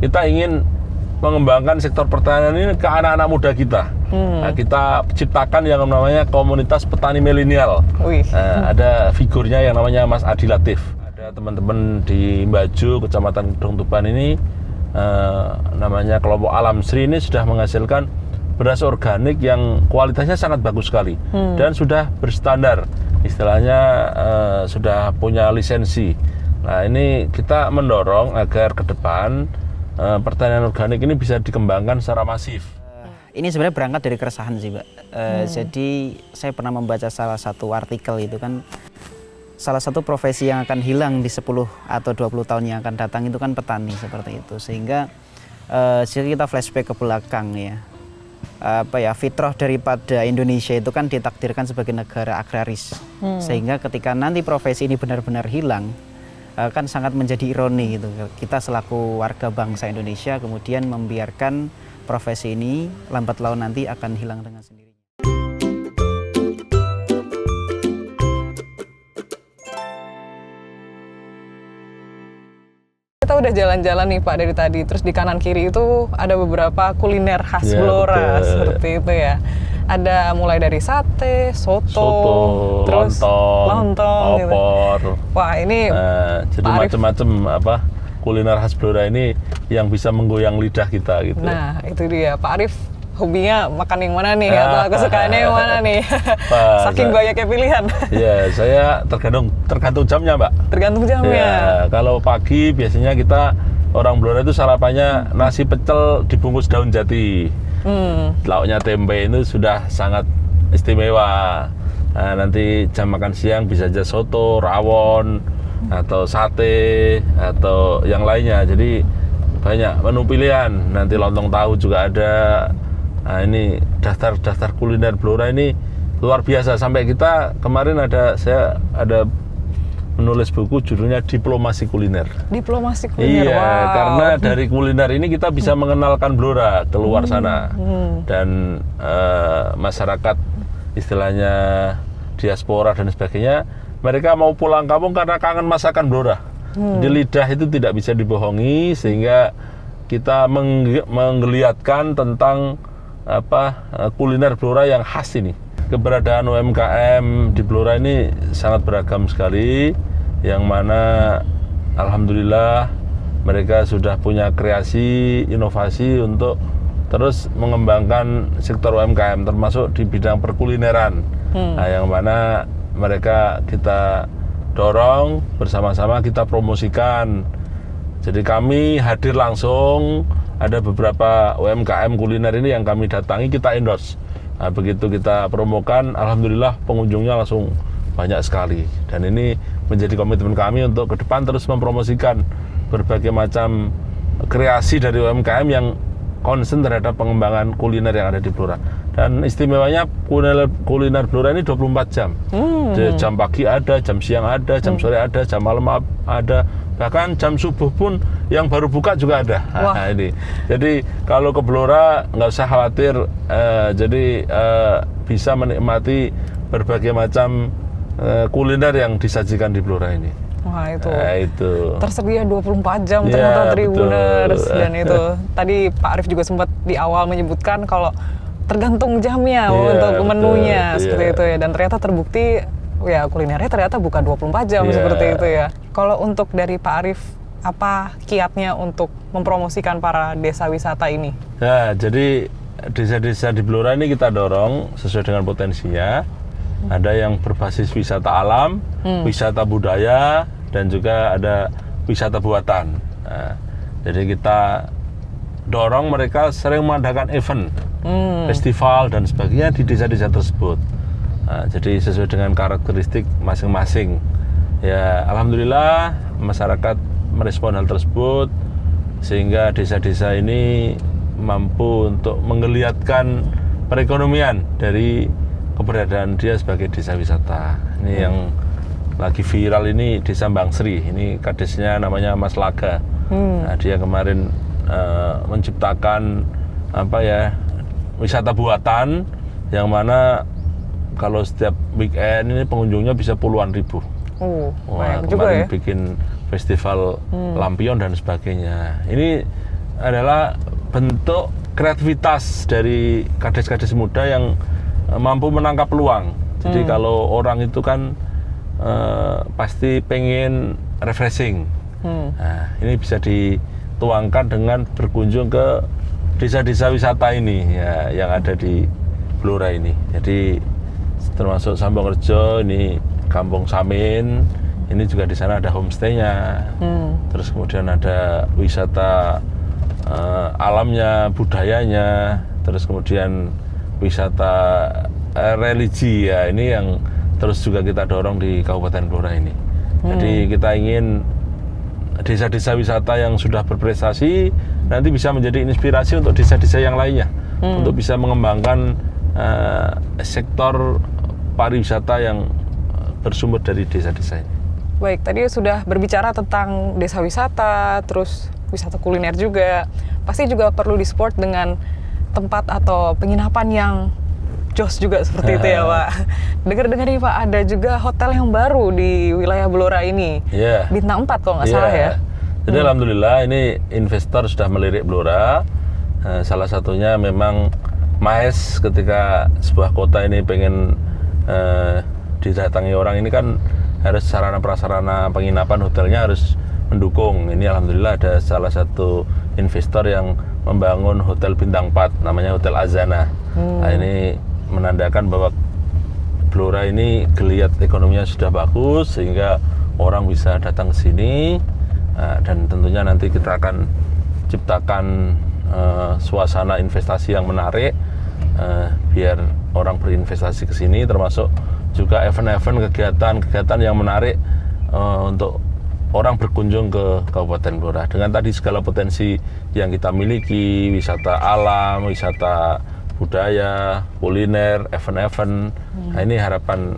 kita ingin mengembangkan sektor pertanian ini ke anak-anak muda kita. Nah, kita ciptakan yang namanya komunitas petani milenial. Ada figurnya yang namanya Mas Adi Latif. Ada teman-teman di Mbaju, Kecamatan Gedong Tuban ini, namanya kelompok Alam Sri ini sudah menghasilkan beras organik yang kualitasnya sangat bagus sekali dan sudah berstandar, istilahnya sudah punya lisensi. Nah, ini kita mendorong agar ke depan pertanian organik ini bisa dikembangkan secara masif. Ini sebenarnya berangkat dari keresahan sih, Mbak. Jadi saya pernah membaca salah satu artikel itu kan, salah satu profesi yang akan hilang di 10 atau 20 tahun yang akan datang itu kan petani, seperti itu. Sehingga jika kita flashback ke belakang ya, fitrah daripada Indonesia itu kan ditakdirkan sebagai negara agraris. Sehingga ketika nanti profesi ini benar-benar hilang, kan sangat menjadi ironi gitu. Kita selaku warga bangsa Indonesia kemudian membiarkan profesi ini lambat laun nanti akan hilang dengan sendirinya. Kita udah jalan-jalan nih Pak dari tadi, terus di kanan kiri itu ada beberapa kuliner khas Blora seperti itu ya. Ada mulai dari sate, soto, terus lontong, opor. Gitu. Wah, ini jadi macam-macam kuliner khas Blora ini yang bisa menggoyang lidah kita gitu. Nah, itu dia. Pak Arief hobinya makan yang mana nih? Atau kesukaannya yang mana nih? Saking banyaknya pilihan. Iya, saya tergantung jamnya, Mbak. Tergantung jamnya. Ya, kalau pagi biasanya kita orang Blora itu sarapannya nasi pecel dibungkus daun jati. Lauknya tempe itu sudah sangat istimewa. Nah, nanti jam makan siang bisa aja soto, rawon, atau sate, atau yang lainnya. Jadi banyak menu pilihan. Nanti lontong tahu juga ada. Nah, ini daftar kuliner Blora ini luar biasa. Sampai kita kemarin saya ada menulis buku judulnya Diplomasi Kuliner. Diplomasi kuliner. Iya, wow. Karena dari kuliner ini kita bisa mengenalkan Blora keluar sana. Dan masyarakat istilahnya diaspora dan sebagainya, mereka mau pulang kampung karena kangen masakan Blora. Di lidah itu tidak bisa dibohongi, sehingga kita menggeliatkan tentang kuliner Blora yang khas ini. Keberadaan UMKM di Blora ini sangat beragam sekali, yang mana alhamdulillah mereka sudah punya kreasi, inovasi untuk terus mengembangkan sektor UMKM, termasuk di bidang perkulineran. Nah, yang mana mereka kita dorong bersama-sama, kita promosikan. Jadi kami hadir langsung, ada beberapa UMKM kuliner ini yang kami datangi, kita endorse. Nah, begitu kita promokan, alhamdulillah pengunjungnya langsung banyak sekali. Dan ini menjadi komitmen kami untuk ke depan terus mempromosikan berbagai macam kreasi dari UMKM yang concern terhadap pengembangan kuliner yang ada di Blora. Dan istimewanya kuliner Blora ini 24 jam. Jam pagi ada, jam siang ada, jam sore ada, jam malam ada, bahkan jam subuh pun yang baru buka juga ada. Nah, ini. Jadi kalau ke Blora nggak usah khawatir, bisa menikmati berbagai macam kuliner yang disajikan di Blora ini. Wah, itu. Nah, itu. Tersedia 24 jam ternyata Tribuners. Dan itu tadi Pak Arief juga sempat di awal menyebutkan kalau tergantung jamnya untuk menunya, seperti itu ya. Dan ternyata terbukti ya kulinernya ternyata bukan 24 jam seperti itu ya. Kalau untuk dari Pak Arief, apa kiatnya untuk mempromosikan para desa wisata ini? Nah, jadi desa-desa di Blora ini kita dorong sesuai dengan potensinya. Ada yang berbasis wisata alam, wisata budaya, dan juga ada wisata buatan. Nah, jadi kita dorong mereka sering mengadakan event, festival dan sebagainya di desa-desa tersebut. Nah, jadi sesuai dengan karakteristik masing-masing. Ya, alhamdulillah masyarakat merespon hal tersebut, sehingga desa-desa ini mampu untuk menggeliatkan perekonomian dari keberadaan dia sebagai desa wisata. Ini yang lagi viral ini Desa Bangsri. Ini kadesnya namanya Mas Laga. Nah, dia kemarin menciptakan wisata buatan yang mana kalau setiap weekend ini pengunjungnya bisa puluhan ribu. Wah, banyak juga ya. Bikin festival lampion dan sebagainya. Ini adalah bentuk kreativitas dari kades-kades muda yang mampu menangkap peluang. Jadi kalau orang itu kan pasti pengen refreshing. Nah, ini bisa dituangkan dengan berkunjung ke desa-desa wisata ini ya, yang ada di Blora ini. Jadi termasuk Sambangrejo, ini Kampung Samin, ini juga di sana ada homestay-nya. Terus kemudian ada wisata alamnya, budayanya, terus kemudian wisata religi ya, ini yang terus juga kita dorong di Kabupaten Blora ini. Jadi kita ingin desa-desa wisata yang sudah berprestasi nanti bisa menjadi inspirasi untuk desa-desa yang lainnya untuk bisa mengembangkan sektor pariwisata yang bersumber dari desa-desa ini. Baik, tadi sudah berbicara tentang desa wisata, terus wisata kuliner juga. Pasti juga perlu di-support dengan tempat atau penginapan yang jos juga seperti itu ya Pak. Dengar-dengar nih Pak, ada juga hotel yang baru di wilayah Blora ini. Bintang 4 kalau nggak salah ya. Jadi alhamdulillah ini investor sudah melirik Blora. Salah satunya memang Maes, ketika sebuah kota ini pengen didatangi orang ini kan harus sarana prasarana penginapan hotelnya harus mendukung. Ini alhamdulillah ada salah satu investor yang membangun hotel bintang 4 namanya Hotel Azana. Nah, ini menandakan bahwa Blora ini geliat ekonominya sudah bagus sehingga orang bisa datang ke sini. Dan tentunya nanti kita akan ciptakan suasana investasi yang menarik biar orang berinvestasi ke sini, termasuk juga event-event, kegiatan yang menarik untuk orang berkunjung ke Kabupaten Blora. Dengan tadi segala potensi yang kita miliki, wisata alam, wisata budaya, kuliner, event-event. Nah, ini harapan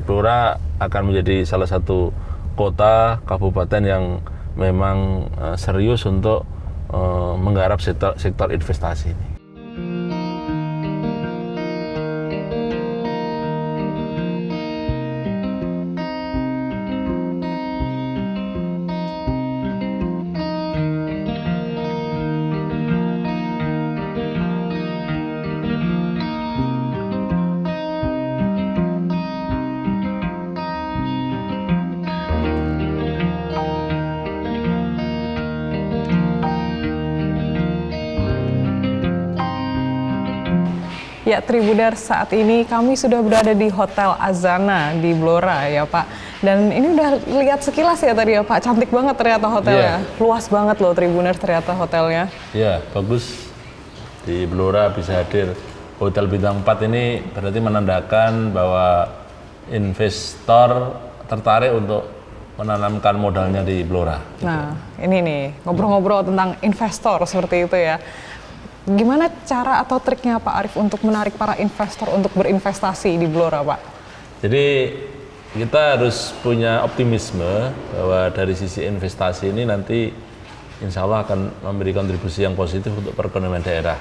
Blora akan menjadi salah satu kota, kabupaten yang memang serius untuk menggarap sektor investasi ini. Ya, Tribuners, saat ini kami sudah berada di Hotel Azana di Blora ya Pak. Dan ini udah lihat sekilas ya tadi ya Pak, cantik banget ternyata hotelnya. Luas banget loh Tribuners ternyata hotelnya. Iya, bagus. Di Blora bisa hadir Hotel Bintang 4 ini berarti menandakan bahwa investor tertarik untuk menanamkan modalnya di Blora. Nah, ini nih, ngobrol-ngobrol tentang investor seperti itu ya. Gimana cara atau triknya Pak Arief untuk menarik para investor untuk berinvestasi di Blora, Pak? Jadi kita harus punya optimisme bahwa dari sisi investasi ini nanti insya Allah akan memberi kontribusi yang positif untuk perekonomian daerah.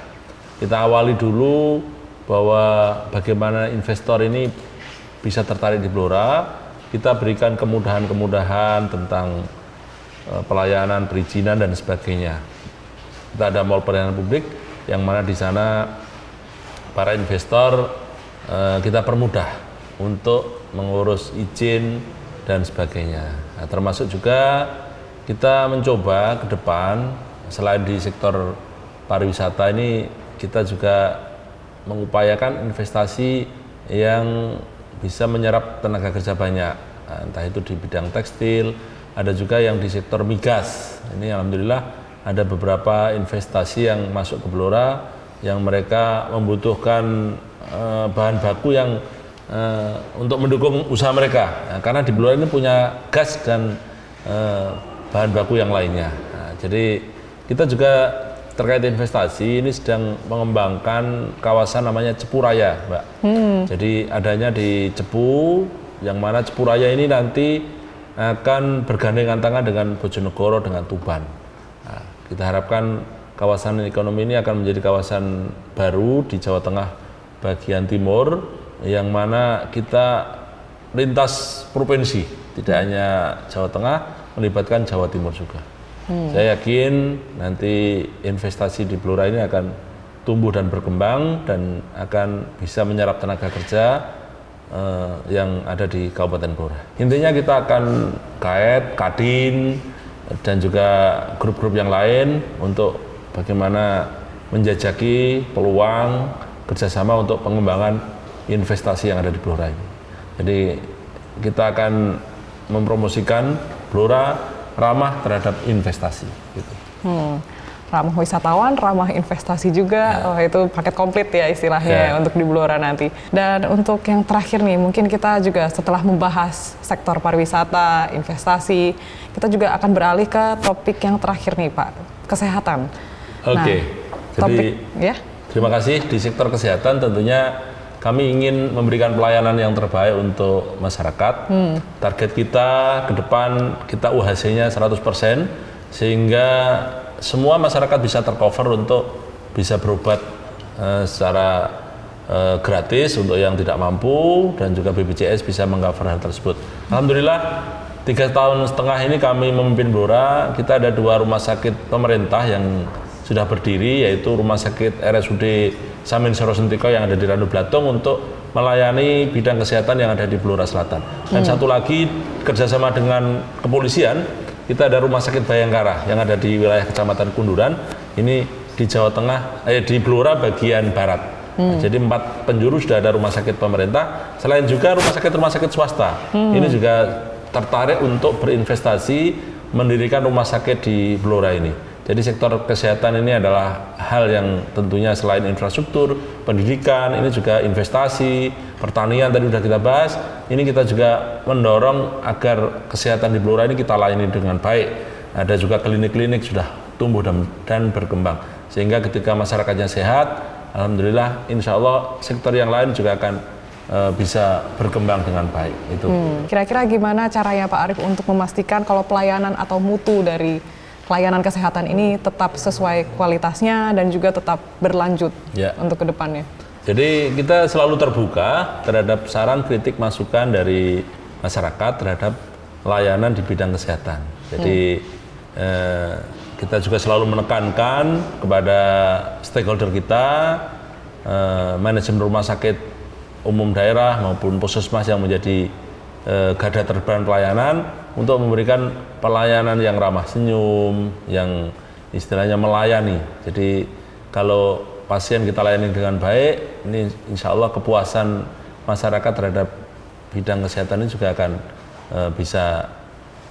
Kita awali dulu bahwa bagaimana investor ini bisa tertarik di Blora, kita berikan kemudahan-kemudahan tentang pelayanan, perizinan dan sebagainya. Kita ada mall pelayanan publik yang mana di sana para investor kita permudah untuk mengurus izin dan sebagainya. Nah, termasuk juga kita mencoba ke depan selain di sektor pariwisata ini kita juga mengupayakan investasi yang bisa menyerap tenaga kerja banyak. Nah, entah itu di bidang tekstil, ada juga yang di sektor migas. Ini alhamdulillah ada beberapa investasi yang masuk ke Blora yang mereka membutuhkan bahan baku yang untuk mendukung usaha mereka. Nah, karena di Blora ini punya gas dan bahan baku yang lainnya. Nah, jadi kita juga terkait investasi ini sedang mengembangkan kawasan namanya Cepu Raya, Mbak. Jadi adanya di Cepu, yang mana Cepu Raya ini nanti akan bergandengan tangan dengan Bojonegoro dengan Tuban. Nah, kita harapkan kawasan ekonomi ini akan menjadi kawasan baru di Jawa Tengah bagian timur, yang mana kita lintas provinsi, tidak hanya Jawa Tengah, melibatkan Jawa Timur juga. Saya yakin nanti investasi di Blora ini akan tumbuh dan berkembang dan akan bisa menyerap tenaga kerja yang ada di Kabupaten Blora. Intinya kita akan kait, Kadin, dan juga grup-grup yang lain untuk bagaimana menjajaki peluang kerjasama untuk pengembangan investasi yang ada di Blora ini. Jadi kita akan mempromosikan Blora ramah terhadap investasi. Gitu. Ramah wisatawan, ramah investasi juga, itu paket komplit ya istilahnya untuk di Blora nanti. Dan untuk yang terakhir nih, mungkin kita juga setelah membahas sektor pariwisata, investasi, kita juga akan beralih ke topik yang terakhir nih Pak, kesehatan. Oke, topik, jadi terima kasih. Di sektor kesehatan tentunya kami ingin memberikan pelayanan yang terbaik untuk masyarakat. Target kita ke depan kita UHC-nya 100%, sehingga semua masyarakat bisa tercover untuk bisa berobat secara gratis untuk yang tidak mampu, dan juga BPJS bisa mengcover hal tersebut. Alhamdulillah 3,5 tahun ini kami memimpin Blora. Kita ada 2 rumah sakit pemerintah yang sudah berdiri, yaitu Rumah Sakit RSUD Samin Sorosentiko yang ada di Randu Blatung untuk melayani bidang kesehatan yang ada di Blora Selatan. Dan satu lagi kerjasama dengan kepolisian, kita ada Rumah Sakit Bayangkara yang ada di wilayah Kecamatan Kunduran. Ini di Jawa Tengah, di Blora bagian barat. Jadi 4 penjuru sudah ada rumah sakit pemerintah. Selain juga rumah sakit swasta. Ini juga tertarik untuk berinvestasi mendirikan rumah sakit di Blora ini. Jadi sektor kesehatan ini adalah hal yang tentunya selain infrastruktur, pendidikan, ini juga investasi, pertanian tadi sudah kita bahas. Ini kita juga mendorong agar kesehatan di Blora ini kita layani dengan baik. Ada juga klinik-klinik sudah tumbuh dan berkembang. Sehingga ketika masyarakatnya sehat, alhamdulillah insya Allah sektor yang lain juga akan bisa berkembang dengan baik. Itu. Kira-kira gimana caranya Pak Arief untuk memastikan kalau pelayanan atau mutu dari pelayanan kesehatan ini tetap sesuai kualitasnya dan juga tetap berlanjut untuk ke depannya? Jadi kita selalu terbuka terhadap saran, kritik, masukan dari masyarakat terhadap layanan di bidang kesehatan. Jadi kita juga selalu menekankan kepada stakeholder kita, manajemen rumah sakit umum daerah maupun puskesmas yang menjadi garda terdepan pelayanan, untuk memberikan pelayanan yang ramah senyum, yang istilahnya melayani. Jadi kalau pasien kita layani dengan baik, ini insya Allah kepuasan masyarakat terhadap bidang kesehatan ini juga akan bisa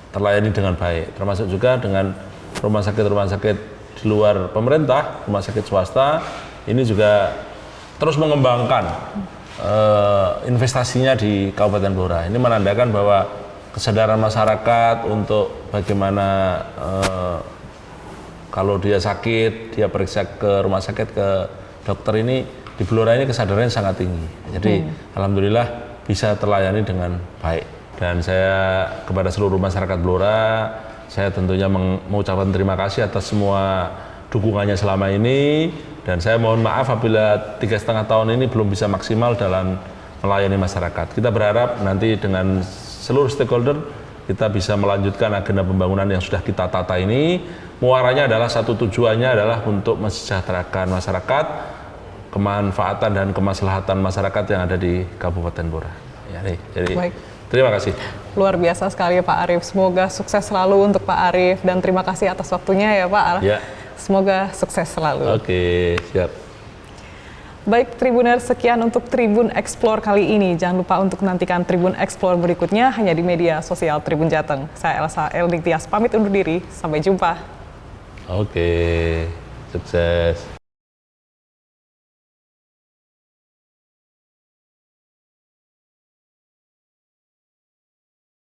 terlayani dengan baik. Termasuk juga dengan rumah sakit di luar pemerintah, rumah sakit swasta, ini juga terus mengembangkan investasinya di Kabupaten Blora. Ini menandakan bahwa kesadaran masyarakat untuk bagaimana kalau dia sakit, dia periksa ke rumah sakit, ke dokter, ini di Blora ini kesadarannya sangat tinggi. Jadi alhamdulillah bisa terlayani dengan baik. Dan saya kepada seluruh masyarakat Blora, saya tentunya mengucapkan terima kasih atas semua dukungannya selama ini. Dan saya mohon maaf apabila 3,5 tahun ini belum bisa maksimal dalam melayani masyarakat. Kita berharap nanti dengan seluruh stakeholder kita bisa melanjutkan agenda pembangunan yang sudah kita tata ini. Muaranya adalah satu, tujuannya adalah untuk mensejahterakan masyarakat, kemanfaatan dan kemaslahatan masyarakat yang ada di Kabupaten Blora. Ya, jadi baik. Terima kasih. Luar biasa sekali ya Pak Arief. Semoga sukses selalu untuk Pak Arief dan terima kasih atas waktunya ya Pak. Ya. Semoga sukses selalu. Oke, siap. Baik Tribuner, sekian untuk Tribun Explore kali ini. Jangan lupa untuk nantikan Tribun Explore berikutnya hanya di media sosial Tribun Jateng. Saya Elsa Elning Tias pamit undur diri. Sampai jumpa. Oke, sukses.